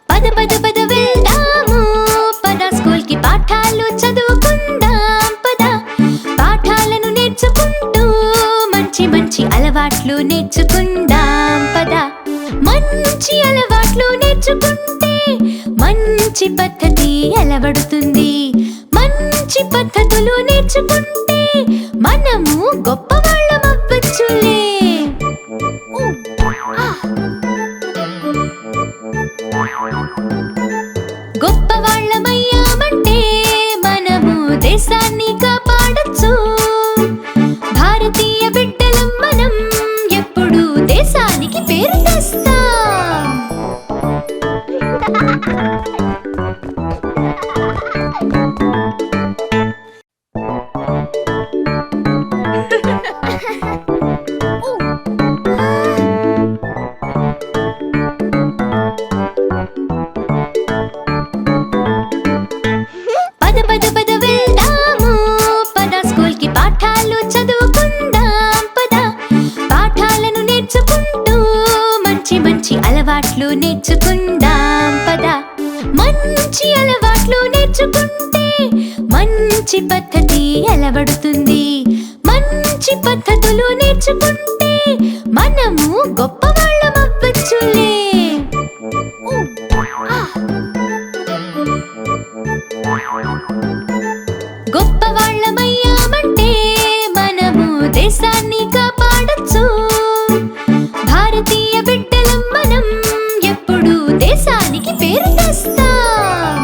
పద పద పద వెళ్దాము పద స్కూల్ కి పాఠాలు చదువుకుందాం పద పాఠాలను నేర్చుకుంటూ మంచి మంచి అలవాట్లు నేర్చుకుందాం పద మంచి అలవాట్లు నేర్చుకుంటే మంచి పద్ధతి అలవడుతుంది మంచి పద్ధతులు నేర్చుకుంటే మనము గొప్పవాళ్ళం అవ్వచ్చులే గొప్పవాళ్ళమయ్యామంటే మనము దేశాన్ని కాపాడొచ్చు భారతీయ బిడ్డలం మనం ఎప్పుడు దేశానికి పేరు తెస్తాం పద పద పద వెళ్దాము పద స్కూల్ కి పాఠాలు చదువుకుందాం పద పాఠాలను నేర్చుకుంటూ మంచి మంచి అలవాట్లు నేర్చుకుందాం పద మంచి అలవాట్లు నేర్చుకుంటే మంచి పద్ధతి అలవడుతుంది మంచి పద్ధతులు నేర్చుకుంటే మనము గొప్పవాళ్ళం అవ్వచ్చులే గొప్పవాళ్ళమయ్యామంటే మనము దేశాన్ని కాపాడొచ్చు భారతీయ బిడ్డలం మనం ఎప్పుడు దేశానికి పేరు తెస్తాం